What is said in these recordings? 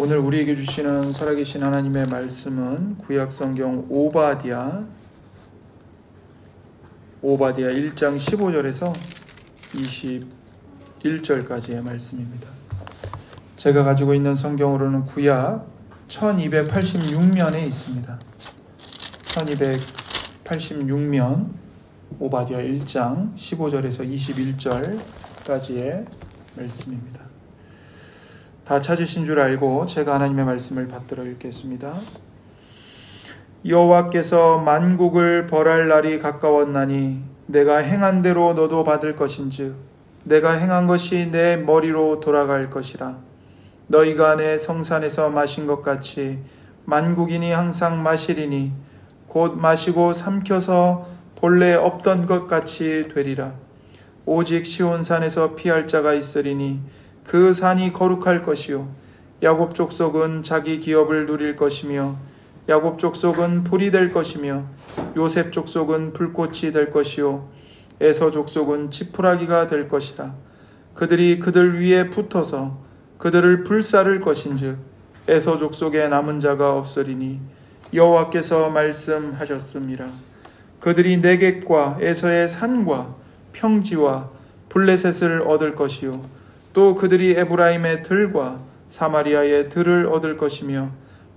오늘 우리에게 주시는 살아계신 하나님의 말씀은 구약성경 오바댜 1장 15절에서 21절까지의 말씀입니다. 제가 가지고 있는 성경으로는 구약 1286면에 있습니다. 1286면 오바댜 1장 15절에서 21절까지의 말씀입니다. 다 찾으신 줄 알고 제가 하나님의 말씀을 받들어 읽겠습니다. 여호와께서 만국을 벌할 날이 가까웠나니 내가 행한 대로 너도 받을 것인즉 내가 행한 것이 내 머리로 돌아갈 것이라. 너희가 내 성산에서 마신 것 같이 만국인이 항상 마시리니 곧 마시고 삼켜서 본래 없던 것 같이 되리라. 오직 시온산에서 피할 자가 있으리니 그 산이 거룩할 것이요 야곱 족속은 자기 기업을 누릴 것이며 야곱 족속은 불이 될 것이며 요셉 족속은 불꽃이 될 것이요 에서 족속은 지푸라기가 될 것이라. 그들이 그들 위에 붙어서 그들을 불사를 것인즉 에서 족속에 남은 자가 없으리니 여호와께서 말씀하셨습니다. 그들이 네겝과 에서의 산과 평지와 블레셋을 얻을 것이요 또 그들이 에브라임의 들과 사마리아의 들을 얻을 것이며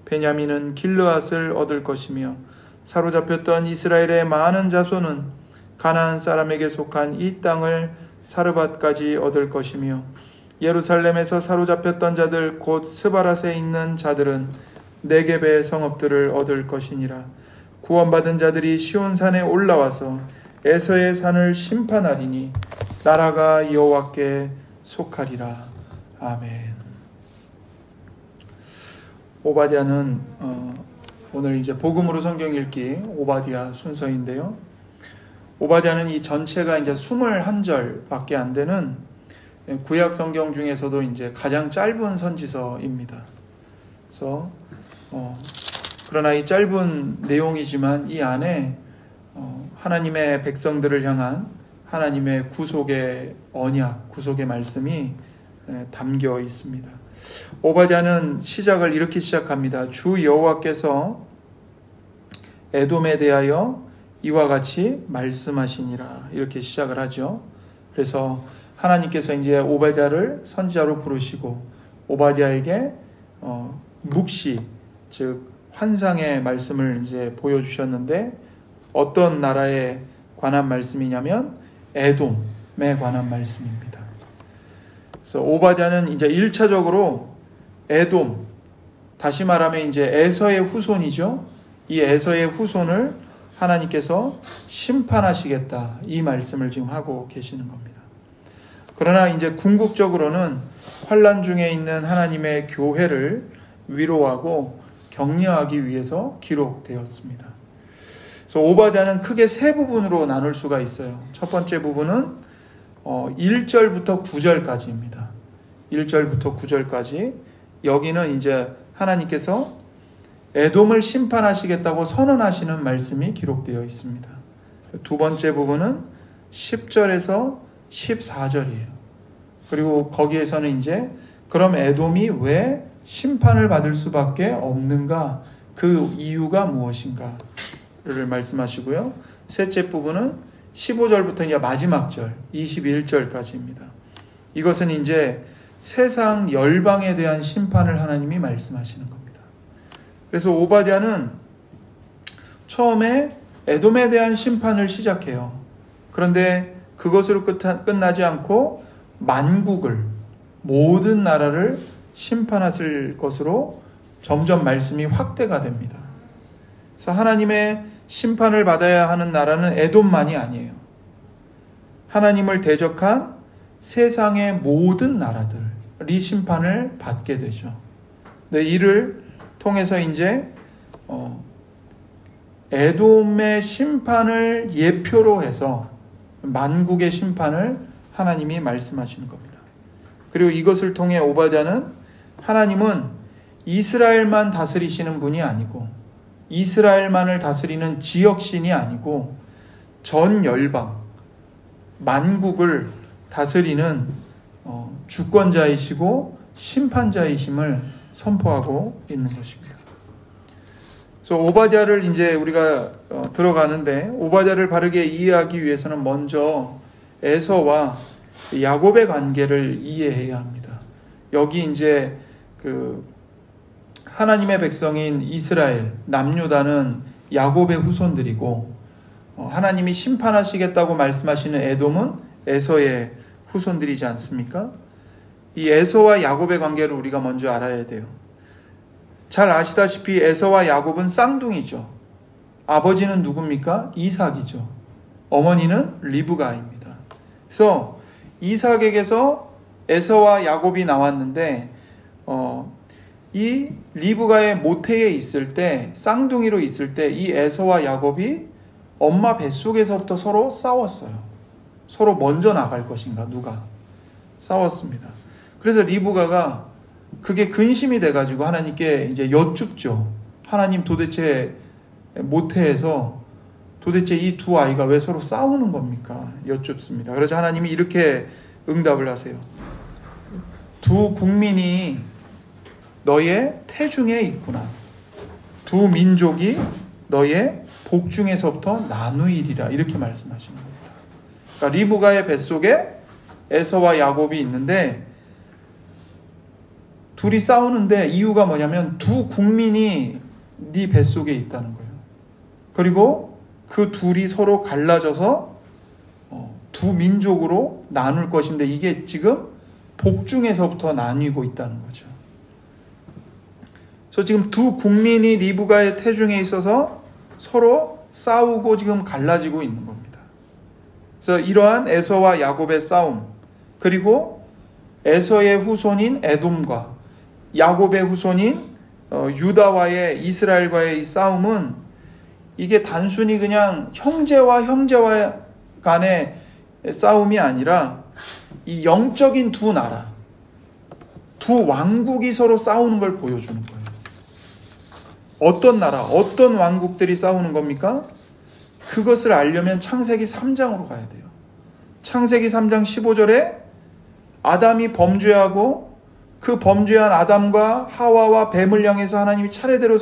베냐민은 길르앗을 얻을 것이며 사로잡혔던 이스라엘의 많은 자손은 가나안 사람에게 속한 이 땅을 사르밧까지 얻을 것이며 예루살렘에서 사로잡혔던 자들 곧 스바랏에 있는 자들은 네겝의 성읍들을 얻을 것이니라. 구원받은 자들이 시온산에 올라와서 에서의 산을 심판하리니 나라가 여호와께 속하리라. 아멘. 오바댜는 오늘 이제 복음으로 성경 읽기 오바댜 순서인데요. 오바댜는 이 전체가 이제 21절밖에 안 되는 구약 성경 중에서도 이제 가장 짧은 선지서입니다. 그래서 그러나 이 짧은 내용이지만 이 안에 하나님의 백성들을 향한 하나님의 구속의 언약, 구속의 말씀이 담겨 있습니다. 오바댜는 시작을 이렇게 시작합니다. 주 여호와께서 에돔에 대하여 이와 같이 말씀하시니라. 이렇게 시작을 하죠. 그래서 하나님께서 이제 오바댜를 선지자로 부르시고 오바댜에게 묵시, 즉 환상의 말씀을 이제 보여주셨는데 어떤 나라에 관한 말씀이냐면 에돔에 관한 말씀입니다. 그래서 오바댜는 이제 1차적으로 에돔, 다시 말하면 이제 에서의 후손이죠. 이 에서의 후손을 하나님께서 심판하시겠다, 이 말씀을 지금 하고 계시는 겁니다. 그러나 이제 궁극적으로는 환난 중에 있는 하나님의 교회를 위로하고 격려하기 위해서 기록되었습니다. 그래서 오바댜는 크게 세 부분으로 나눌 수가 있어요. 첫 번째 부분은 1절부터 9절까지입니다. 1절부터 9절까지. 여기는 이제 하나님께서 에돔을 심판하시겠다고 선언하시는 말씀이 기록되어 있습니다. 두 번째 부분은 10절에서 14절이에요. 그리고 거기에서는 이제 그럼 에돔이 왜 심판을 받을 수밖에 없는가, 그 이유가 무엇인가 를 말씀하시고요. 셋째 부분은 15절부터 이제 마지막 절 21절까지입니다. 이것은 이제 세상 열방에 대한 심판을 하나님이 말씀하시는 겁니다. 그래서 오바댜는 처음에 에돔에 대한 심판을 시작해요. 그런데 그것으로 끝나지 않고 만국을, 모든 나라를 심판하실 것으로 점점 말씀이 확대가 됩니다. 그래서 하나님의 심판을 받아야 하는 나라는 에돔만이 아니에요. 하나님을 대적한 세상의 모든 나라들이 심판을 받게 되죠. 네, 이를 통해서 이제 에돔의 심판을 예표로 해서 만국의 심판을 하나님이 말씀하시는 겁니다. 그리고 이것을 통해 오바댜는 하나님은 이스라엘만 다스리시는 분이 아니고 이스라엘만을 다스리는 지역신이 아니고 전 열방, 만국을 다스리는 주권자이시고 심판자이심을 선포하고 있는 것입니다. 그래서 오바댜를 이제 우리가 들어가는데, 오바댜를 바르게 이해하기 위해서는 먼저 에서와 야곱의 관계를 이해해야 합니다. 여기 이제 하나님의 백성인 이스라엘, 남유다는 야곱의 후손들이고, 하나님이 심판하시겠다고 말씀하시는 에돔은 에서의 후손들이지 않습니까? 이 에서와 야곱의 관계를 우리가 먼저 알아야 돼요. 잘 아시다시피 에서와 야곱은 쌍둥이죠. 아버지는 누굽니까? 이삭이죠. 어머니는 리브가입니다. 그래서 이삭에게서 에서와 야곱이 나왔는데, 이 리브가의 모태에 있을 때, 쌍둥이로 있을 때 이 에서와 야곱이 엄마 뱃속에서부터 서로 싸웠어요. 서로 먼저 나갈 것인가, 누가 싸웠습니다. 그래서 리브가가 그게 근심이 돼가지고 하나님께 이제 여쭙죠. 하나님, 도대체 모태에서 도대체 이 두 아이가 왜 서로 싸우는 겁니까? 여쭙습니다. 그래서 하나님이 이렇게 응답을 하세요. 두 국민이 너의 태중에 있구나. 두 민족이 너의 복중에서부터 나누이리라. 이렇게 말씀하시는 겁니다. 그러니까 리브가의 뱃속에 에서와 야곱이 있는데, 둘이 싸우는데 이유가 뭐냐면 두 국민이 네 뱃속에 있다는 거예요. 그리고 그 둘이 서로 갈라져서 두 민족으로 나눌 것인데, 이게 지금 복중에서부터 나뉘고 있다는 거죠. 그래서 지금 두 국민이 리브가의 태중에 있어서 서로 싸우고 지금 갈라지고 있는 겁니다. 그래서 이러한 에서와 야곱의 싸움, 그리고 에서의 후손인 에돔과 야곱의 후손인 유다와의, 이스라엘과의 이 싸움은, 이게 단순히 그냥 형제와 간의 싸움이 아니라 이 영적인 두 나라, 두 왕국이 서로 싸우는 걸 보여주는 거예요. 어떤 나라, 어떤 왕국들이 싸우는 겁니까? 그것을 알려면 창세기 3장으로 가야 돼요. 창세기 3장 15절에 아담이 범죄하고, 그 범죄한 아담과 하와와 뱀을 향해서 하나님이 차례대로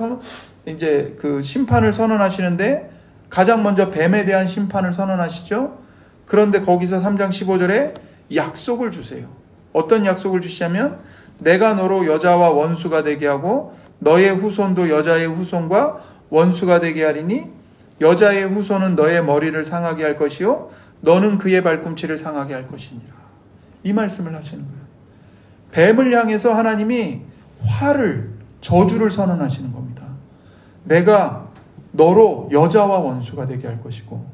이제 그 심판을 선언하시는데, 가장 먼저 뱀에 대한 심판을 선언하시죠. 그런데 거기서 3장 15절에 약속을 주세요. 어떤 약속을 주시냐면, 내가 너로 여자와 원수가 되게 하고 너의 후손도 여자의 후손과 원수가 되게 하리니, 여자의 후손은 너의 머리를 상하게 할 것이요 너는 그의 발꿈치를 상하게 할 것이니라. 이 말씀을 하시는 거예요. 뱀을 향해서 하나님이 저주를 선언하시는 겁니다. 내가 너로 여자와 원수가 되게 할 것이고,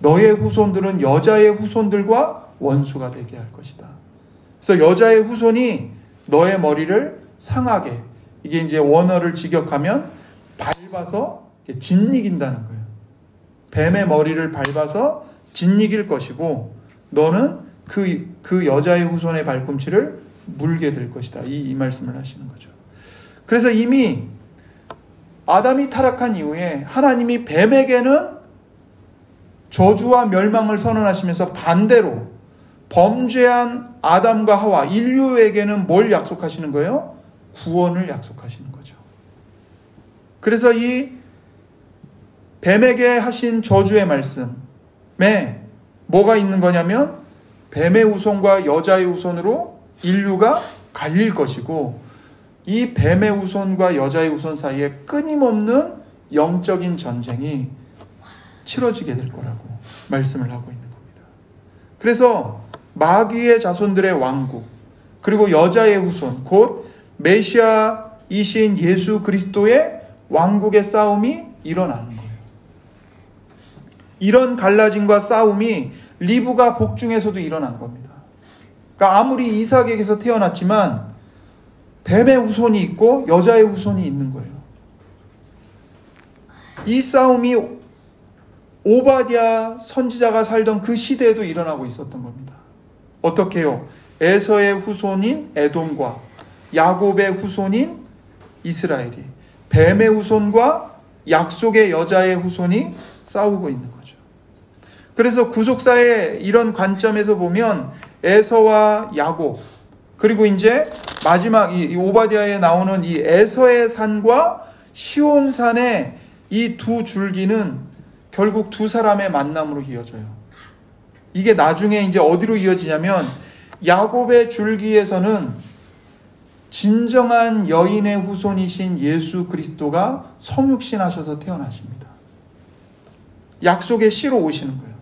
너의 후손들은 여자의 후손들과 원수가 되게 할 것이다. 그래서 여자의 후손이 너의 머리를 상하게, 이게 이제 원어를 직역하면 밟아서 짓이긴다는 거예요. 뱀의 머리를 밟아서 짓이길 것이고, 너는 그 여자의 후손의 발꿈치를 물게 될 것이다. 이 말씀을 하시는 거죠. 그래서 이미 아담이 타락한 이후에 하나님이 뱀에게는 저주와 멸망을 선언하시면서, 반대로 범죄한 아담과 하와, 인류에게는 뭘 약속하시는 거예요? 구원을 약속하시는 거죠. 그래서 이 뱀에게 하신 저주의 말씀에 뭐가 있는 거냐면, 뱀의 후손과 여자의 후손으로 인류가 갈릴 것이고, 이 뱀의 후손과 여자의 후손 사이에 끊임없는 영적인 전쟁이 치러지게 될 거라고 말씀을 하고 있는 겁니다. 그래서 마귀의 자손들의 왕국, 그리고 여자의 후손, 곧 메시아이신 예수 그리스도의 왕국의 싸움이 일어나는 거예요. 이런 갈라짐과 싸움이 리브가 복중에서도 일어난 겁니다. 그러니까 아무리 이삭에게서 태어났지만 뱀의 후손이 있고 여자의 후손이 있는 거예요. 이 싸움이 오바댜 선지자가 살던 그 시대에도 일어나고 있었던 겁니다. 어떻게 해요? 에서의 후손인 에돔과 야곱의 후손인 이스라엘이 뱀의 후손과 약속의 여자의 후손이 싸우고 있는 거죠. 그래서 구속사의 이런 관점에서 보면 에서와 야곱, 그리고 이제 마지막 이 오바댜에 나오는 이 에서의 산과 시온산의 이 두 줄기는 결국 두 사람의 만남으로 이어져요. 이게 나중에 이제 어디로 이어지냐면 야곱의 줄기에서는 진정한 여인의 후손이신 예수 그리스도가 성육신하셔서 태어나십니다. 약속의 씨로 오시는 거예요.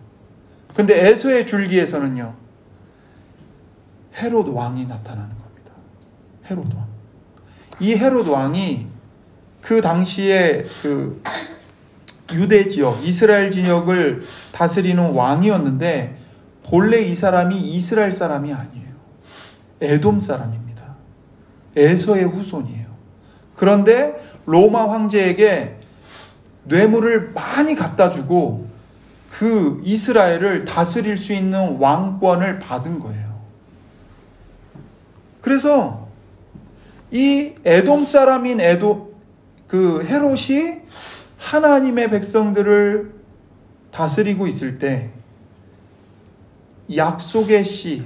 근데 에서의 줄기에서는요, 헤롯 왕이 나타나는 겁니다. 헤롯 왕. 이 헤롯 왕이 그 당시에 그 유대 지역, 이스라엘 지역을 다스리는 왕이었는데 본래 이 사람이 이스라엘 사람이 아니에요. 에돔 사람입니다. 에서의 후손이에요. 그런데 로마 황제에게 뇌물을 많이 갖다 주고 그 이스라엘을 다스릴 수 있는 왕권을 받은 거예요. 그래서 이 에돔 사람인 그 헤롯이 하나님의 백성들을 다스리고 있을 때 약속의 씨,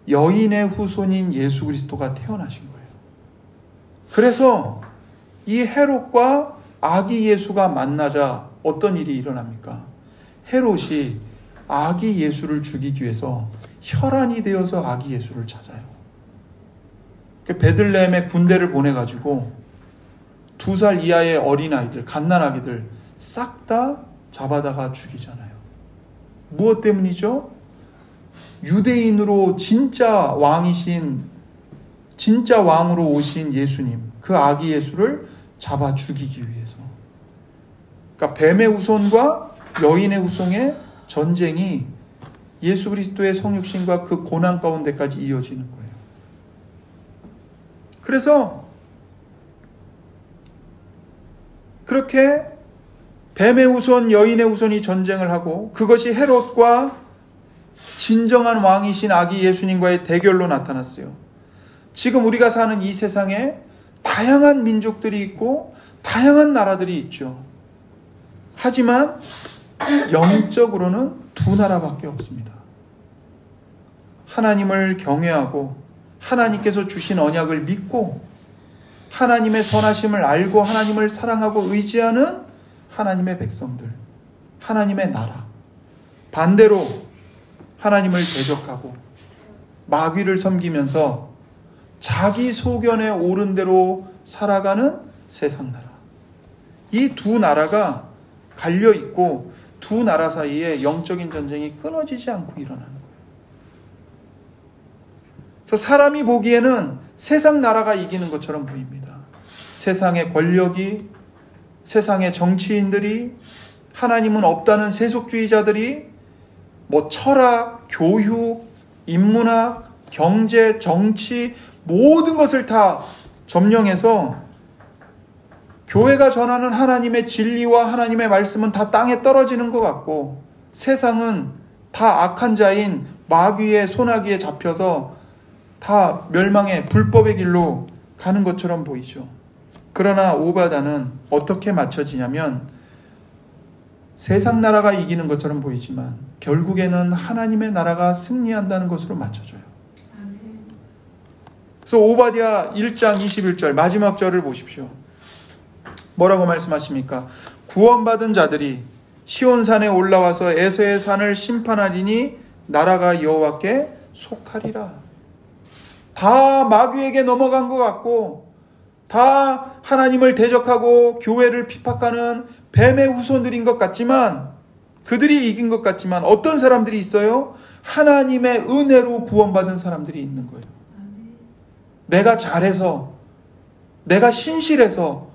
여인의 후손인 예수 그리스도가 태어나신 거예요. 그래서 이 헤롯과 아기 예수가 만나자 어떤 일이 일어납니까? 헤롯이 아기 예수를 죽이기 위해서 혈안이 되어서 아기 예수를 찾아요. 베들레헴에 군대를 보내가지고 2살 이하의 어린아이들, 갓난아기들 싹 다 잡아다가 죽이잖아요. 무엇 때문이죠? 유대인으로 진짜 왕으로 오신 예수님, 그 아기 예수를 잡아 죽이기 위해서. 그러니까 뱀의 후손과 여인의 후손의 전쟁이 예수 그리스도의 성육신과 그 고난 가운데까지 이어지는 거예요. 그래서 그렇게 뱀의 후손, 여인의 후손이 전쟁을 하고 그것이 헤롯과 진정한 왕이신 아기 예수님과의 대결로 나타났어요. 지금 우리가 사는 이 세상에 다양한 민족들이 있고 다양한 나라들이 있죠. 하지만 영적으로는 두 나라밖에 없습니다. 하나님을 경외하고 하나님께서 주신 언약을 믿고 하나님의 선하심을 알고 하나님을 사랑하고 의지하는 하나님의 백성들, 하나님의 나라. 반대로 하나님을 대적하고 마귀를 섬기면서 자기 소견에 옳은 대로 살아가는 세상 나라. 이 두 나라가 갈려 있고 두 나라 사이에 영적인 전쟁이 끊어지지 않고 일어나는 거예요. 그래서 사람이 보기에는 세상 나라가 이기는 것처럼 보입니다. 세상의 권력이, 세상의 정치인들이, 하나님은 없다는 세속주의자들이 철학, 교육, 인문학, 경제, 정치 모든 것을 다 점령해서 교회가 전하는 하나님의 진리와 하나님의 말씀은 다 땅에 떨어지는 것 같고 세상은 다 악한 자인 마귀의 소나기에 잡혀서 다 멸망의 불법의 길로 가는 것처럼 보이죠. 그러나 오바댜는 어떻게 맞춰지냐면 세상 나라가 이기는 것처럼 보이지만 결국에는 하나님의 나라가 승리한다는 것으로 맞춰져요. 그래서 오바댜 1장 21절 마지막 절을 보십시오. 뭐라고 말씀하십니까? 구원받은 자들이 시온산에 올라와서 에서의 산을 심판하리니 나라가 여호와께 속하리라. 다 마귀에게 넘어간 것 같고 다 하나님을 대적하고 교회를 핍박하는 뱀의 후손들인 것 같지만 그들이 이긴 것 같지만 어떤 사람들이 있어요? 하나님의 은혜로 구원받은 사람들이 있는 거예요. 내가 잘해서, 내가 신실해서,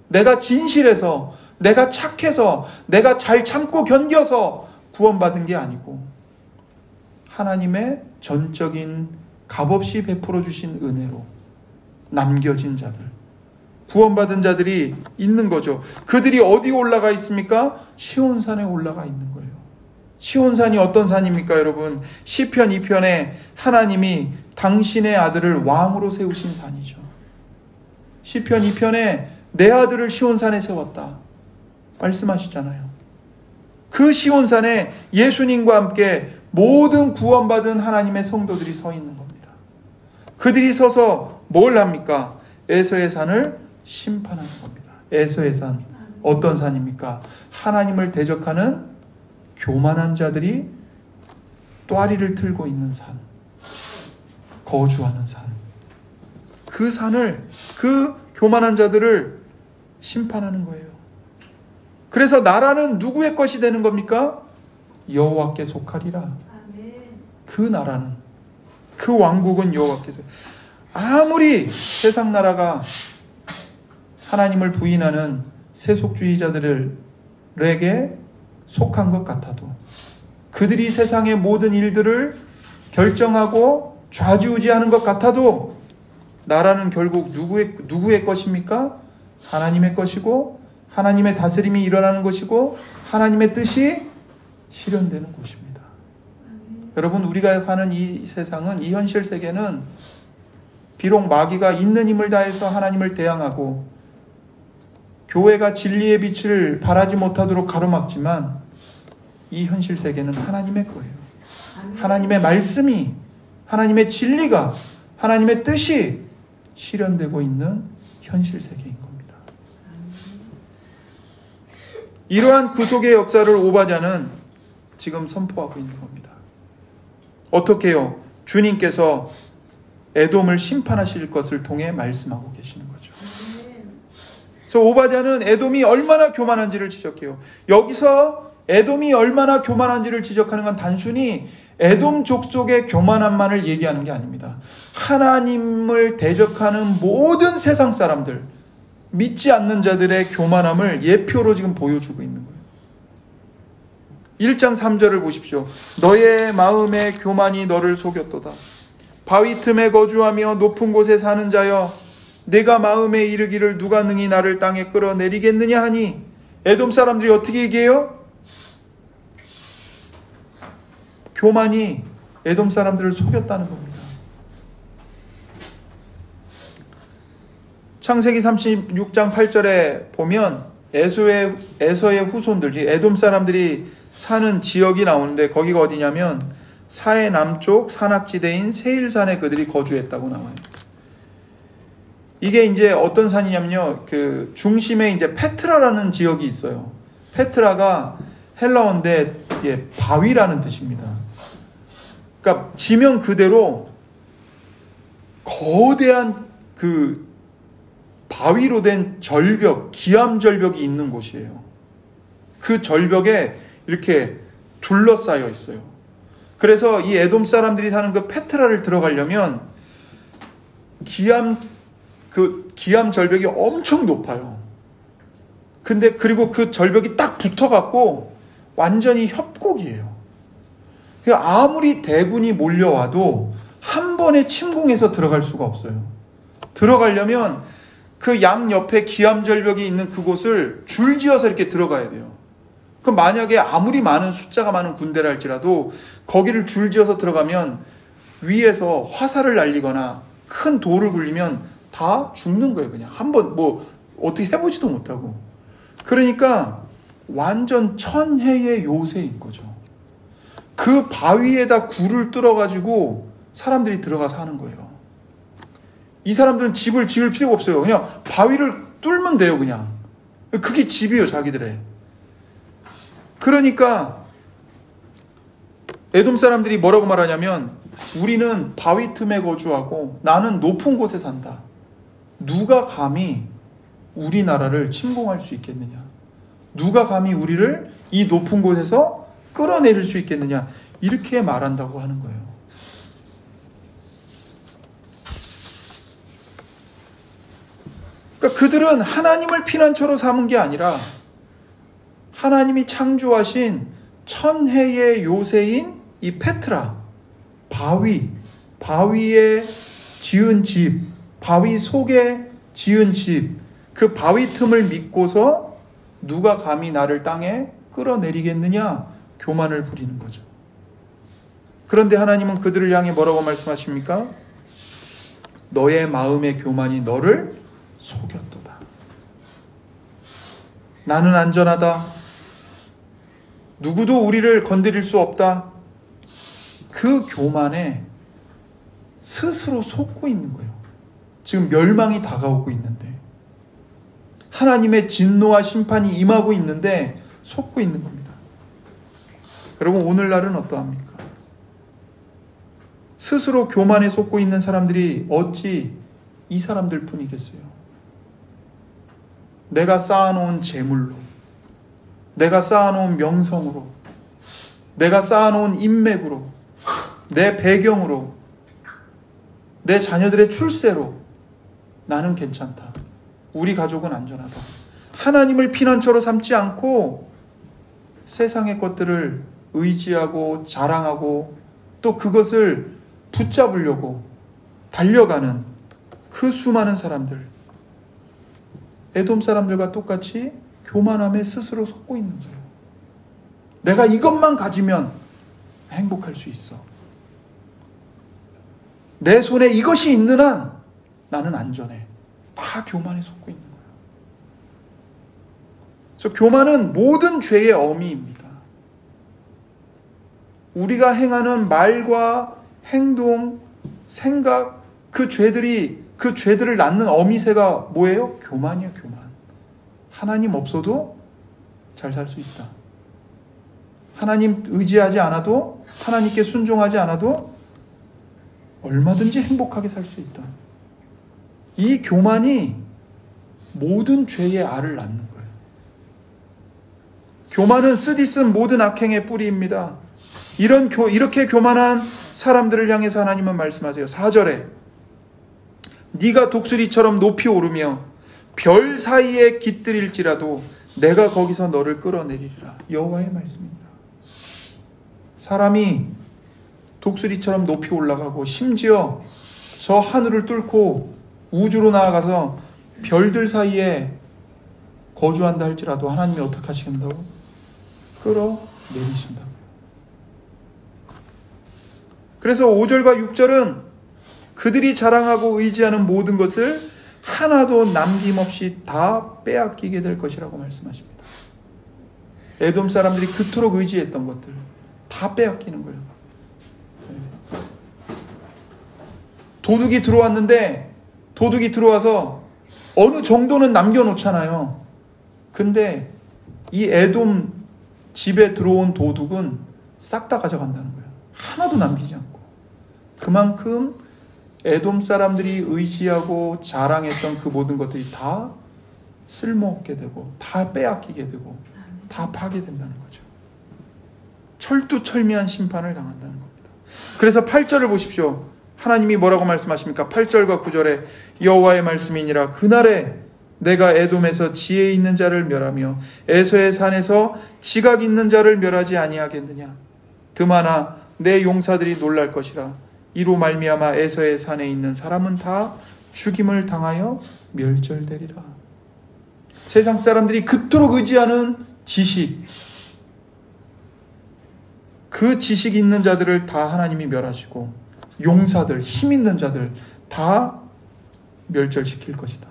내가 진실해서, 내가 착해서, 내가 잘 참고 견뎌서 구원받은 게 아니고 하나님의 전적인 값없이 베풀어 주신 은혜로 남겨진 자들, 구원받은 자들이 있는 거죠. 그들이 어디 올라가 있습니까? 시온산에 올라가 있는 거예요. 시온산이 어떤 산입니까, 여러분? 시편 2편에 하나님이 당신의 아들을 왕으로 세우신 산이죠. 시편 2편에 내 아들을 시온산에 세웠다 말씀하시잖아요. 그 시온산에 예수님과 함께 모든 구원받은 하나님의 성도들이 서 있는 겁니다. 그들이 서서 뭘 합니까? 에서의 산을 심판하는 겁니다. 에서의 산. 어떤 산입니까? 하나님을 대적하는 교만한 자들이 또아리를 틀고 있는 산. 거주하는 산. 그 산을, 그 교만한 자들을 심판하는 거예요. 그래서 나라는 누구의 것이 되는 겁니까? 여호와께 속하리라. 그 나라는, 그 왕국은 여호와께서. 아무리 세상 나라가 하나님을 부인하는 세속주의자들에게 속한 것 같아도, 그들이 세상의 모든 일들을 결정하고 좌지우지하는 것 같아도, 나라는 결국 누구의 것입니까? 하나님의 것이고, 하나님의 다스림이 일어나는 것이고, 하나님의 뜻이 실현되는 곳입니다. 여러분, 우리가 사는 이 세상은, 이 현실 세계는 비록 마귀가 있는 힘을 다해서 하나님을 대항하고 교회가 진리의 빛을 발하지 못하도록 가로막지만, 이 현실 세계는 하나님의 거예요. 하나님의 말씀이, 하나님의 진리가, 하나님의 뜻이 실현되고 있는 현실 세계인 겁니다. 이러한 구속의 역사를 오바댜는 지금 선포하고 있는 겁니다. 어떻게 해요? 주님께서 에돔을 심판하실 것을 통해 말씀하고 계시는 거죠. 그래서 오바댜는 에돔이 얼마나 교만한지를 지적해요. 여기서 에돔이 얼마나 교만한지를 지적하는 건 단순히 에돔 족속의 교만함만을 얘기하는 게 아닙니다. 하나님을 대적하는 모든 세상 사람들, 믿지 않는 자들의 교만함을 예표로 지금 보여주고 있는 거예요. 1장 3절을 보십시오. 너의 마음의 교만이 너를 속였도다. 바위 틈에 거주하며 높은 곳에 사는 자여, 내가 마음에 이르기를 누가 능히 나를 땅에 끌어내리겠느냐 하니. 에돔 사람들이 어떻게 얘기해요? 교만이 에돔 사람들을 속였다는 겁니다. 창세기 36장 8절에 보면 에서의 후손들, 에돔 사람들이 사는 지역이 나오는데, 거기가 어디냐면 사해 남쪽 산악지대인 세일산에 그들이 거주했다고 나와요. 이게 이제 어떤 산이냐면요, 그 중심에 이제 페트라라는 지역이 있어요. 페트라가 헬라어인데 바위라는 뜻입니다. 그러니까 지명 그대로 거대한 그 바위로 된 절벽, 기암절벽이 있는 곳이에요. 그 절벽에 이렇게 둘러싸여 있어요. 그래서 이 에돔 사람들이 사는 그 페트라를 들어가려면 기암 절벽이 엄청 높아요. 근데 그리고 그 절벽이 딱 붙어갖고 완전히 협곡이에요. 그러니까 아무리 대군이 몰려와도 한 번에 침공해서 들어갈 수가 없어요. 들어가려면 그 양 옆에 기암절벽이 있는 그곳을 줄지어서 이렇게 들어가야 돼요. 그럼 만약에 아무리 많은 숫자가 많은 군대라 할지라도 거기를 줄지어서 들어가면 위에서 화살을 날리거나 큰 돌을 굴리면 다 죽는 거예요. 그냥 한번 뭐 어떻게 해보지도 못하고. 그러니까 완전 천혜의 요새인 거죠. 그 바위에다 굴을 뚫어가지고 사람들이 들어가서 하는 거예요. 이 사람들은 집을 지을 필요가 없어요. 그냥 바위를 뚫으면 돼요. 그냥 그게 집이에요, 자기들의. 그러니까 에돔 사람들이 뭐라고 말하냐면, 우리는 바위 틈에 거주하고 나는 높은 곳에 산다. 누가 감히 우리나라를 침공할 수 있겠느냐? 누가 감히 우리를 이 높은 곳에서 끌어내릴 수 있겠느냐? 이렇게 말한다고 하는 거예요. 그러니까 그들은 하나님을 피난처로 삼은 게 아니라 하나님이 창조하신 천혜의 요새인 이 페트라, 바위에 지은 집, 바위 속에 지은 집, 그 바위 틈을 믿고서 누가 감히 나를 땅에 끌어내리겠느냐? 교만을 부리는 거죠. 그런데 하나님은 그들을 향해 뭐라고 말씀하십니까? 너의 마음의 교만이 너를 속였도다. 나는 안전하다. 누구도 우리를 건드릴 수 없다. 그 교만에 스스로 속고 있는 거예요. 지금 멸망이 다가오고 있는데, 하나님의 진노와 심판이 임하고 있는데 속고 있는 겁니다. 여러분, 오늘날은 어떠합니까? 스스로 교만에 속고 있는 사람들이 어찌 이 사람들 뿐이겠어요? 내가 쌓아놓은 재물로, 내가 쌓아놓은 명성으로, 내가 쌓아놓은 인맥으로, 내 배경으로, 내 자녀들의 출세로 나는 괜찮다. 우리 가족은 안전하다. 하나님을 피난처로 삼지 않고 세상의 것들을 의지하고 자랑하고 또 그것을 붙잡으려고 달려가는 그 수많은 사람들, 에돔 사람들과 똑같이 교만함에 스스로 속고 있는 거예요. 내가 이것만 가지면 행복할 수 있어. 내 손에 이것이 있는 한 나는 안전해. 다 교만에 속고 있는 거예요. 그래서 교만은 모든 죄의 어미입니다. 우리가 행하는 말과 행동, 생각, 그 죄들을 낳는 어미새가 뭐예요? 교만이에요, 교만. 하나님 없어도 잘 살 수 있다. 하나님 의지하지 않아도, 하나님께 순종하지 않아도 얼마든지 행복하게 살 수 있다. 이 교만이 모든 죄의 알을 낳는 거예요. 교만은 쓰디쓴 모든 악행의 뿌리입니다. 이렇게 교만한 사람들을 향해서 하나님은 말씀하세요. 4절에 네가 독수리처럼 높이 오르며 별 사이에 깃들일지라도 내가 거기서 너를 끌어내리리라. 여호와의 말씀입니다. 사람이 독수리처럼 높이 올라가고 심지어 저 하늘을 뚫고 우주로 나아가서 별들 사이에 거주한다 할지라도 하나님이 어떻게 하시겠다고? 끌어내리신다고요. 그래서 5절과 6절은 그들이 자랑하고 의지하는 모든 것을 하나도 남김없이 다 빼앗기게 될 것이라고 말씀하십니다. 에돔 사람들이 그토록 의지했던 것들 다 빼앗기는 거예요. 도둑이 들어왔는데 도둑이 들어와서 어느 정도는 남겨놓잖아요. 근데 이 에돔 집에 들어온 도둑은 싹 다 가져간다는 거예요. 하나도 남기지 않고. 그만큼 에돔 사람들이 의지하고 자랑했던 그 모든 것들이 다 쓸모없게 되고 다 빼앗기게 되고 다 파괴된다는 거죠. 철두철미한 심판을 당한다는 겁니다. 그래서 8절을 보십시오. 하나님이 뭐라고 말씀하십니까? 8절과 9절에 여호와의 말씀이니라. 그날에 내가 에돔에서 지혜 있는 자를 멸하며 에서의 산에서 지각 있는 자를 멸하지 아니하겠느냐. 드마나 내 용사들이 놀랄 것이라. 이로 말미암아 에서의 산에 있는 사람은 다 죽임을 당하여 멸절되리라. 세상 사람들이 그토록 의지하는 지식, 그 지식 있는 자들을 다 하나님이 멸하시고 용사들, 힘 있는 자들 다 멸절시킬 것이다.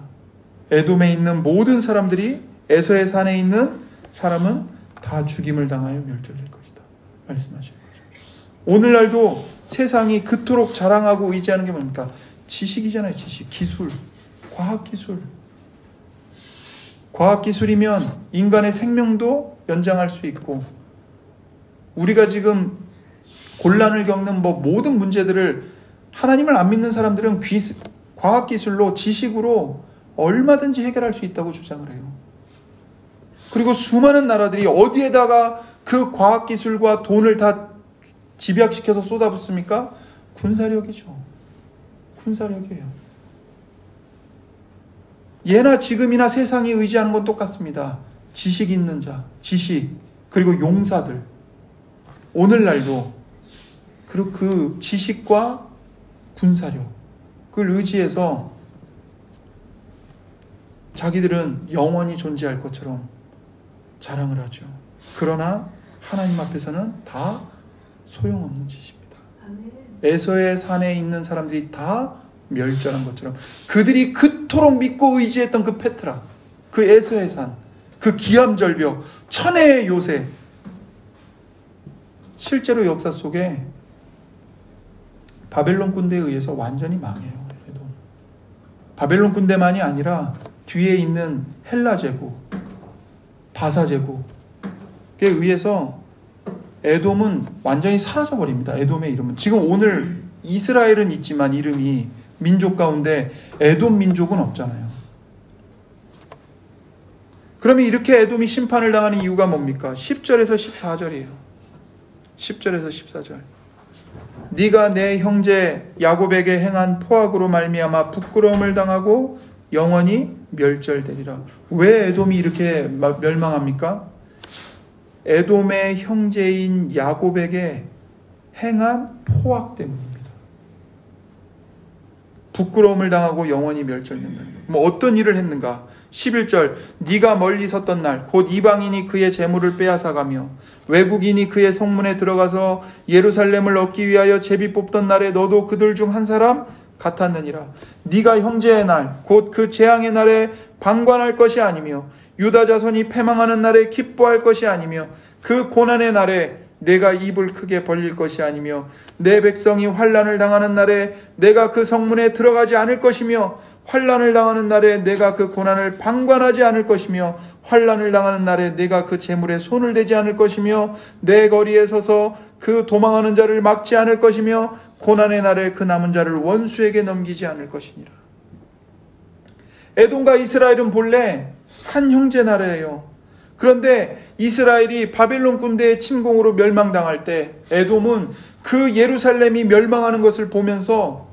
에돔에 있는 모든 사람들이, 에서의 산에 있는 사람은 다 죽임을 당하여 멸절될 것이다 말씀하시는 거죠. 오늘날도 세상이 그토록 자랑하고 의지하는 게 뭡니까? 지식이잖아요. 지식, 기술, 과학기술. 과학기술이면 인간의 생명도 연장할 수 있고, 우리가 지금 곤란을 겪는 모든 문제들을 하나님을 안 믿는 사람들은 과학기술로, 지식으로 얼마든지 해결할 수 있다고 주장을 해요. 그리고 수많은 나라들이 어디에다가 그 과학기술과 돈을 다 집약시켜서 쏟아붓습니까? 군사력이죠. 군사력이에요. 예나 지금이나 세상이 의지하는 건 똑같습니다. 지식 있는 자, 지식, 그리고 용사들. 오늘날도 그리고 그 지식과 군사력을 의지해서 자기들은 영원히 존재할 것처럼 자랑을 하죠. 그러나 하나님 앞에서는 다 소용없는 짓입니다. 에서의 산에 있는 사람들이 다 멸절한 것처럼, 그들이 그토록 믿고 의지했던 그 페트라, 그 에서의 산, 그 기암절벽, 천혜의 요새, 실제로 역사 속에 바벨론 군대에 의해서 완전히 망해요. 바벨론 군대만이 아니라 뒤에 있는 헬라 제국, 바사 제국에 의해서 에돔은 완전히 사라져버립니다. 에돔의 이름은. 지금 오늘 이스라엘은 있지만 이름이 민족 가운데 에돔 민족은 없잖아요. 그러면 이렇게 에돔이 심판을 당하는 이유가 뭡니까? 10절에서 14절이에요. 10절에서 14절. 네가 내 형제 야곱에게 행한 포악으로 말미암아 부끄러움을 당하고 영원히 멸절되리라. 왜 에돔이 이렇게 멸망합니까? 에돔의 형제인 야곱에게 행한 포악 때문입니다. 부끄러움을 당하고 영원히 멸절된다. 어떤 일을 했는가? 11절. 네가 멀리 섰던 날 곧 이방인이 그의 재물을 빼앗아가며 외국인이 그의 성문에 들어가서 예루살렘을 얻기 위하여 제비 뽑던 날에 너도 그들 중 한 사람 같았느니라. 네가 형제의 날 곧 그 재앙의 날에 방관할 것이 아니며 유다 자손이 패망하는 날에 기뻐할 것이 아니며 그 고난의 날에 내가 입을 크게 벌릴 것이 아니며 내 백성이 환난을 당하는 날에 내가 그 성문에 들어가지 않을 것이며 환난을 당하는 날에 내가 그 고난을 방관하지 않을 것이며 환난을 당하는 날에 내가 그 재물에 손을 대지 않을 것이며 내 거리에 서서 그 도망하는 자를 막지 않을 것이며 고난의 날에 그 남은 자를 원수에게 넘기지 않을 것이니라. 에돔과 이스라엘은 본래 한 형제 나라예요. 그런데 이스라엘이 바벨론 군대의 침공으로 멸망당할 때 에돔은 그 예루살렘이 멸망하는 것을 보면서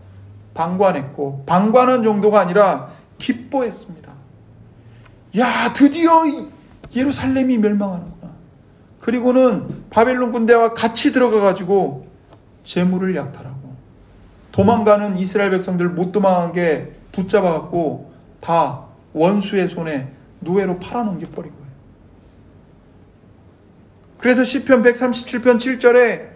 방관했고, 방관한 정도가 아니라 기뻐했습니다. 야, 드디어 예루살렘이 멸망하는구나. 그리고는 바벨론 군대와 같이 들어가가지고 재물을 약탈하고 도망가는 이스라엘 백성들 못 도망하게 붙잡아갖고 다 원수의 손에 노예로 팔아넘겨버린 거예요. 그래서 시편 137편 7절에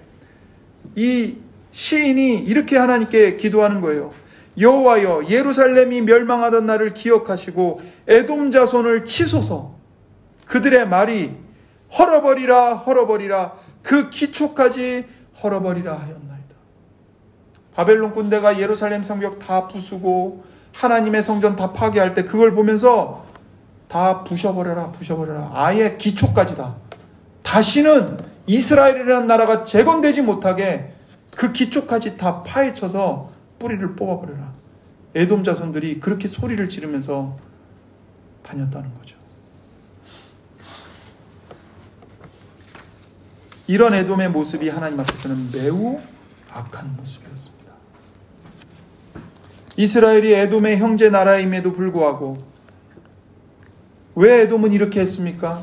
이 시인이 이렇게 하나님께 기도하는 거예요. 여호와여, 예루살렘이 멸망하던 날을 기억하시고 에돔 자손을 치소서. 그들의 말이 헐어버리라 헐어버리라 그 기초까지 헐어버리라 하였나이다. 바벨론 군대가 예루살렘 성벽 다 부수고 하나님의 성전 다 파괴할 때 그걸 보면서 다 부셔버려라 부셔버려라, 아예 기초까지 다, 다시는 이스라엘이라는 나라가 재건되지 못하게 그 기초까지 다 파헤쳐서 뿌리를 뽑아버려라. 에돔 자손들이 그렇게 소리를 지르면서 다녔다는 거죠. 이런 에돔의 모습이 하나님 앞에서는 매우 악한 모습이었습니다. 이스라엘이 에돔의 형제 나라임에도 불구하고 왜 에돔은 이렇게 했습니까?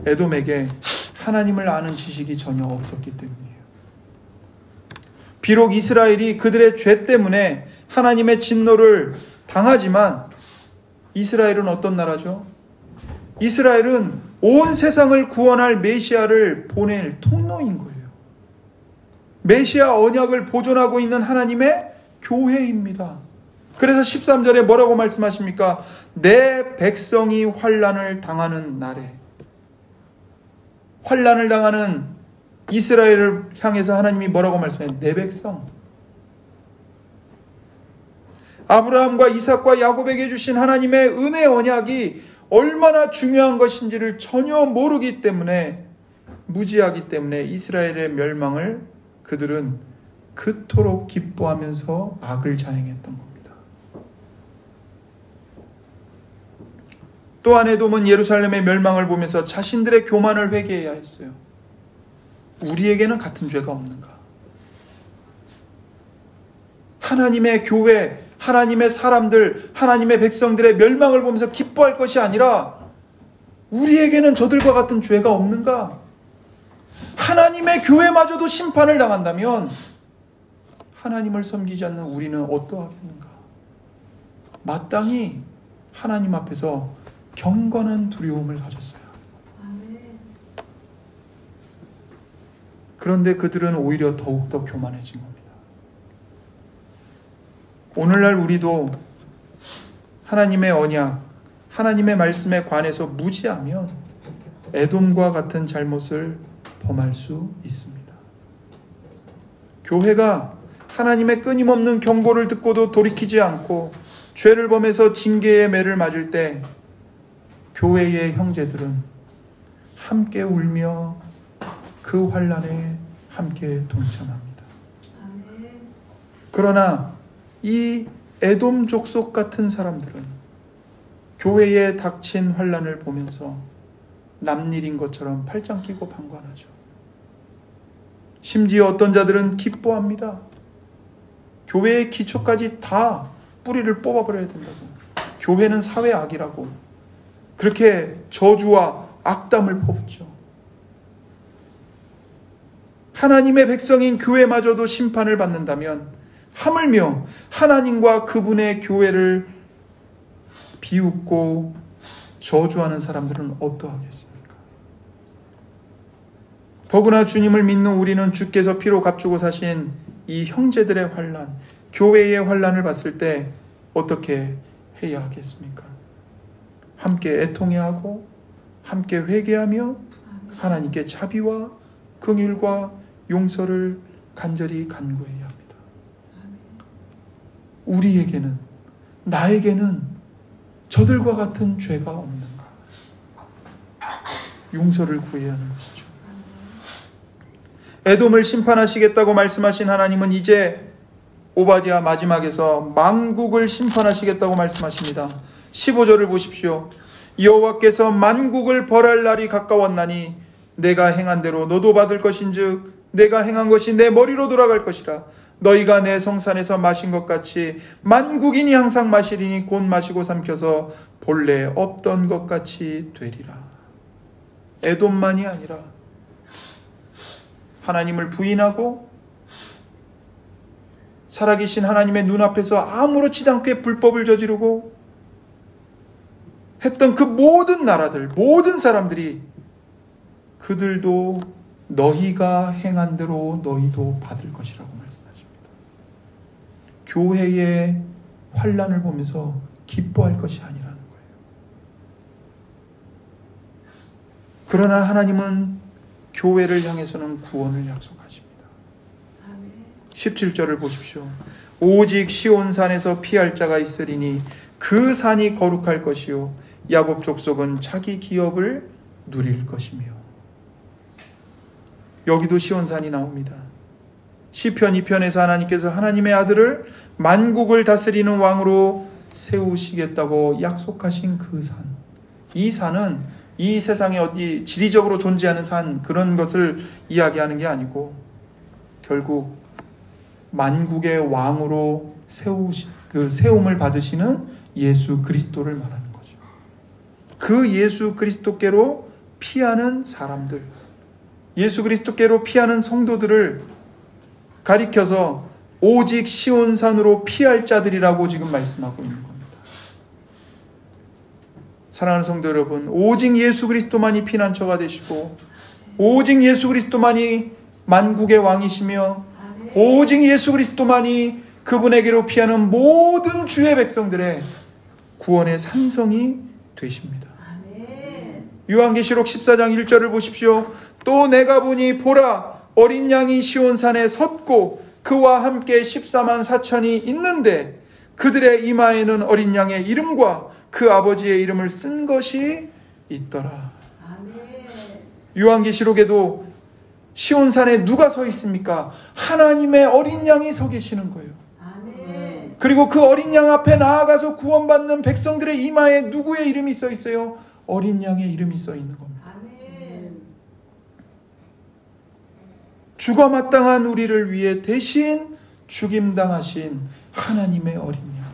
에돔에게 하나님을 아는 지식이 전혀 없었기 때문이에요. 비록 이스라엘이 그들의 죄 때문에 하나님의 진노를 당하지만 이스라엘은 어떤 나라죠? 이스라엘은 온 세상을 구원할 메시아를 보낼 통로인 거예요. 메시아 언약을 보존하고 있는 하나님의 교회입니다. 그래서 13절에 뭐라고 말씀하십니까? 내 백성이 환난을 당하는 날에, 환난을 당하는 이스라엘을 향해서 하나님이 뭐라고 말씀해요? 내 백성. 아브라함과 이삭과 야곱에게 주신 하나님의 은혜 언약이 얼마나 중요한 것인지를 전혀 모르기 때문에, 무지하기 때문에 이스라엘의 멸망을 그들은 그토록 기뻐하면서 악을 자행했던 겁니다. 또한 에돔은 예루살렘의 멸망을 보면서 자신들의 교만을 회개해야 했어요. 우리에게는 같은 죄가 없는가? 하나님의 교회, 하나님의 사람들, 하나님의 백성들의 멸망을 보면서 기뻐할 것이 아니라 우리에게는 저들과 같은 죄가 없는가? 하나님의 교회마저도 심판을 당한다면 하나님을 섬기지 않는 우리는 어떠하겠는가? 마땅히 하나님 앞에서 경건한 두려움을 가졌어요. 그런데 그들은 오히려 더욱더 교만해진 겁니다. 오늘날 우리도 하나님의 언약, 하나님의 말씀에 관해서 무지하면 에돔과 같은 잘못을 범할 수 있습니다. 교회가 하나님의 끊임없는 경고를 듣고도 돌이키지 않고 죄를 범해서 징계의 매를 맞을 때 교회의 형제들은 함께 울며 그 환난에 함께 동참합니다. 그러나 이 에돔 족속 같은 사람들은 교회에 닥친 환난을 보면서 남일인 것처럼 팔짱 끼고 방관하죠. 심지어 어떤 자들은 기뻐합니다. 교회의 기초까지 다 뿌리를 뽑아버려야 된다고. 교회는 사회 악이라고. 그렇게 저주와 악담을 퍼붓죠. 하나님의 백성인 교회마저도 심판을 받는다면 하물며 하나님과 그분의 교회를 비웃고 저주하는 사람들은 어떠하겠습니까? 더구나 주님을 믿는 우리는 주께서 피로 값주고 사신 이 형제들의 환난, 교회의 환난을 봤을 때 어떻게 해야 하겠습니까? 함께 애통해야 하고 함께 회개하며 하나님께 자비와 긍휼과 용서를 간절히 간구해야 합니다. 우리에게는, 나에게는 저들과 같은 죄가 없는가? 용서를 구해야 하는 것이죠. 에돔을 심판하시겠다고 말씀하신 하나님은 이제 오바댜 마지막에서 만국을 심판하시겠다고 말씀하십니다. 15절을 보십시오. 여호와께서 만국을 벌할 날이 가까웠나니 내가 행한 대로 너도 받을 것인즉 내가 행한 것이 내 머리로 돌아갈 것이라. 너희가 내 성산에서 마신 것 같이 만국인이 항상 마시리니 곧 마시고 삼켜서 본래 없던 것 같이 되리라. 에돔만이 아니라 하나님을 부인하고 살아계신 하나님의 눈앞에서 아무렇지도 않게 불법을 저지르고 했던 그 모든 나라들, 모든 사람들이 그들도 너희가 행한 대로 너희도 받을 것이라고 말씀하십니다. 교회의 환난을 보면서 기뻐할 것이 아니라는 거예요. 그러나 하나님은 교회를 향해서는 구원을 약속하십니다. 17절을 보십시오. 오직 시온산에서 피할 자가 있으리니 그 산이 거룩할 것이요 야곱 족속은 자기 기업을 누릴 것이며. 여기도 시온산이 나옵니다. 시편 2편에서 하나님께서 하나님의 아들을 만국을 다스리는 왕으로 세우시겠다고 약속하신 그 산. 이 산은 이 세상에 어디 지리적으로 존재하는 산, 그런 것을 이야기하는 게 아니고 결국 만국의 왕으로 세움을 받으시는 예수 그리스도를 말하는 거죠. 그 예수 그리스도께로 피하는 사람들, 예수 그리스도께로 피하는 성도들을 가리켜서 오직 시온산으로 피할 자들이라고 지금 말씀하고 있는 겁니다. 사랑하는 성도 여러분, 오직 예수 그리스도만이 피난처가 되시고 오직 예수 그리스도만이 만국의 왕이시며 오직 예수 그리스도만이 그분에게로 피하는 모든 주의 백성들의 구원의 산성이 되십니다. 요한계시록 14장 1절을 보십시오. 또 내가 보니 보라 어린 양이 시온산에 섰고 그와 함께 14만 4천이 있는데 그들의 이마에는 어린 양의 이름과 그 아버지의 이름을 쓴 것이 있더라. 요한계시록에도 시온산에 누가 서 있습니까? 하나님의 어린 양이 서 계시는 거예요. 그리고 그 어린 양 앞에 나아가서 구원받는 백성들의 이마에 누구의 이름이 써 있어요? 어린 양의 이름이 써 있는 겁니다. 죽어 마땅한 우리를 위해 대신 죽임당하신 하나님의 어린 양.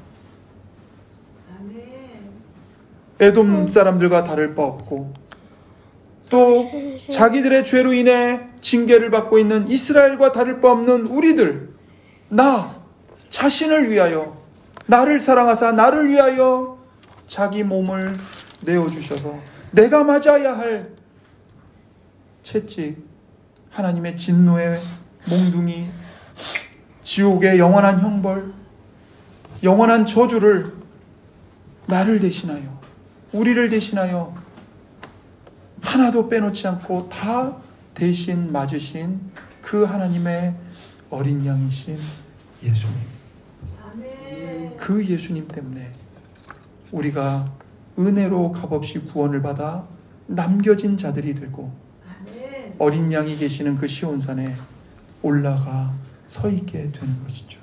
에돔 사람들과 다를 바 없고 또 자기들의 죄로 인해 징계를 받고 있는 이스라엘과 다를 바 없는 우리들, 나 자신을 위하여, 나를 사랑하사 나를 위하여 자기 몸을 내어주셔서 내가 맞아야 할 채찍, 하나님의 진노의 몽둥이, 지옥의 영원한 형벌, 영원한 저주를 나를 대신하여, 우리를 대신하여 하나도 빼놓지 않고 다 대신 맞으신 그 하나님의 어린 양이신 예수님. 그 예수님 때문에 우리가 은혜로 값없이 구원을 받아 남겨진 자들이 되고 어린 양이 계시는 그 시온산에 올라가 서 있게 되는 것이죠.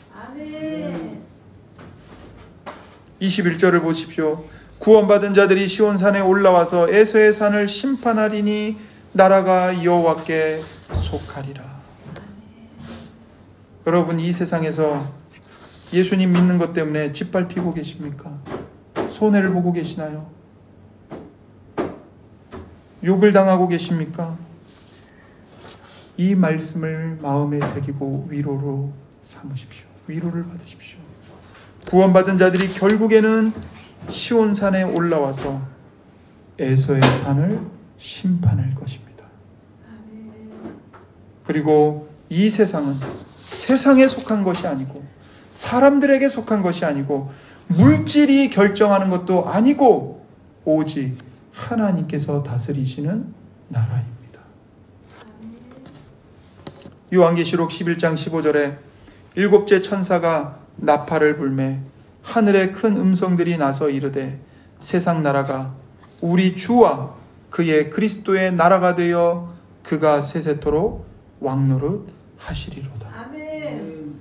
21절을 보십시오. 구원받은 자들이 시온산에 올라와서 에서의 산을 심판하리니 나라가 여호와께 속하리라. 여러분, 이 세상에서 예수님 믿는 것 때문에 짓밟히고 계십니까? 손해를 보고 계시나요? 욕을 당하고 계십니까? 이 말씀을 마음에 새기고 위로로 삼으십시오. 위로를 받으십시오. 구원받은 자들이 결국에는 시온산에 올라와서 에서의 산을 심판할 것입니다. 그리고 이 세상은 세상에 속한 것이 아니고 사람들에게 속한 것이 아니고 물질이 결정하는 것도 아니고 오직 하나님께서 다스리시는 나라입니다. 요한계시록 11장 15절에 일곱째 천사가 나팔을 불매 하늘에 큰 음성들이 나서 이르되 세상 나라가 우리 주와 그의 그리스도의 나라가 되어 그가 세세토록 왕노릇 하시리로다. 아멘.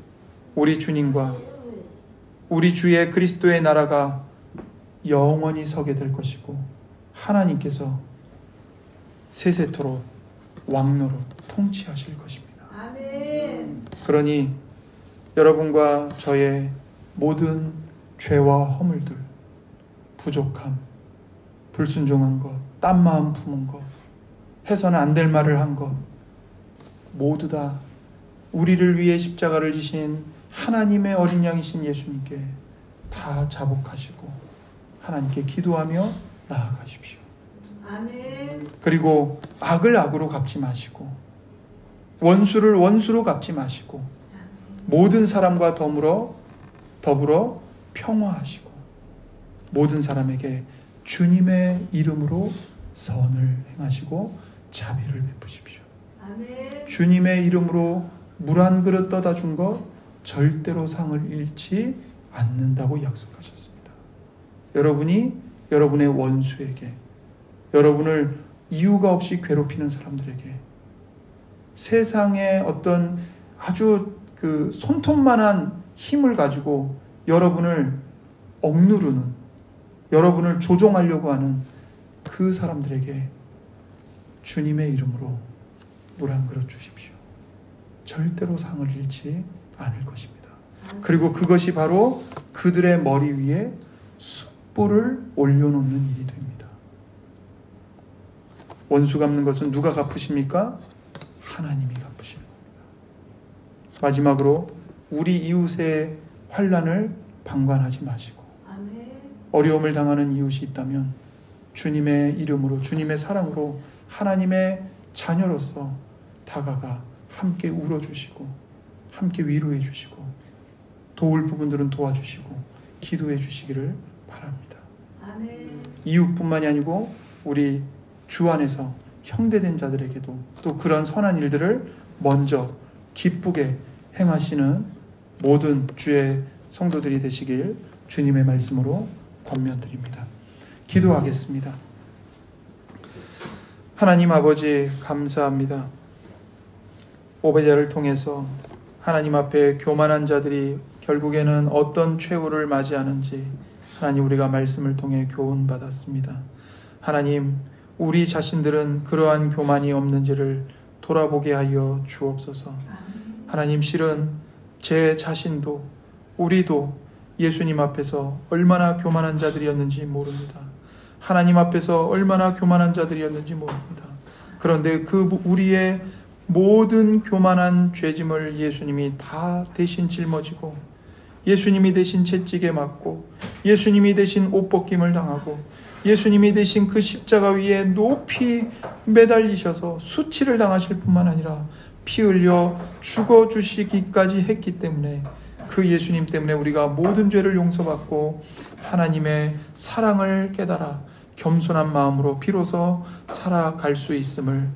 우리 주님과 우리 주의 그리스도의 나라가 영원히 서게 될 것이고 하나님께서 세세토록 왕노릇 통치하실 것입니다. 아멘. 그러니 여러분과 저의 모든 죄와 허물들, 부족함, 불순종한 것, 딴 마음 품은 것, 해서는 안 될 말을 한 것, 모두 다 우리를 위해 십자가를 지신 하나님의 어린 양이신 예수님께 다 자복하시고 하나님께 기도하며 나아가십시오. 아멘. 그리고 악을 악으로 갚지 마시고 원수를 원수로 갚지 마시고 모든 사람과 더불어 평화하시고 모든 사람에게 주님의 이름으로 선을 행하시고 자비를 베푸십시오. 아멘. 주님의 이름으로 물 한 그릇 떠다 준 것 절대로 상을 잃지 않는다고 약속하셨습니다. 여러분이 여러분의 원수에게, 여러분을 이유가 없이 괴롭히는 사람들에게, 세상의 어떤 아주 그 손톱만한 힘을 가지고 여러분을 억누르는, 여러분을 조종하려고 하는 그 사람들에게 주님의 이름으로 물 한 그릇 주십시오. 절대로 상을 잃지 않을 것입니다. 그리고 그것이 바로 그들의 머리 위에 숯불을 올려놓는 일이 됩니다. 원수 갚는 것은 누가 갚으십니까? 하나님이 갚으시는 겁니다. 마지막으로 우리 이웃의 환난을 방관하지 마시고 어려움을 당하는 이웃이 있다면 주님의 이름으로, 주님의 사랑으로 하나님의 자녀로서 다가가 함께 울어주시고 함께 위로해 주시고 도울 부분들은 도와주시고 기도해 주시기를 바랍니다. 아멘. 이웃뿐만이 아니고 우리 주 안에서 형제된 자들에게도 또 그런 선한 일들을 먼저 기쁘게 행하시는 모든 주의 성도들이 되시길 주님의 말씀으로 권면드립니다. 기도하겠습니다. 하나님 아버지 감사합니다. 오베냐를 통해서 하나님 앞에 교만한 자들이 결국에는 어떤 최후를 맞이하는지 하나님 우리가 말씀을 통해 교훈받았습니다. 하나님 우리 자신들은 그러한 교만이 없는지를 돌아보게 하여 주옵소서. 하나님 실은 제 자신도 우리도 예수님 앞에서 얼마나 교만한 자들이었는지 모릅니다. 하나님 앞에서 얼마나 교만한 자들이었는지 모릅니다. 그런데 그 우리의 모든 교만한 죄짐을 예수님이 다 대신 짊어지고 예수님이 대신 채찍에 맞고 예수님이 대신 옷벗김을 당하고 예수님이 대신 그 십자가 위에 높이 매달리셔서 수치를 당하실 뿐만 아니라 피 흘려 죽어주시기까지 했기 때문에 그 예수님 때문에 우리가 모든 죄를 용서받고 하나님의 사랑을 깨달아 겸손한 마음으로 비로소 살아갈 수 있음을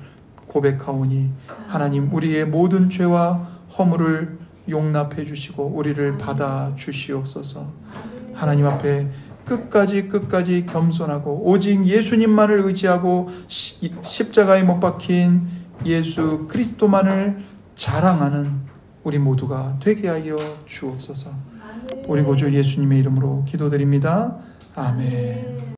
고백하오니 하나님 우리의 모든 죄와 허물을 용납해 주시고 우리를 받아 주시옵소서. 하나님 앞에 끝까지 겸손하고 오직 예수님만을 의지하고 십자가에 못 박힌 예수 그리스도만을 자랑하는 우리 모두가 되게 하여 주옵소서. 우리 구주 예수님의 이름으로 기도드립니다. 아멘.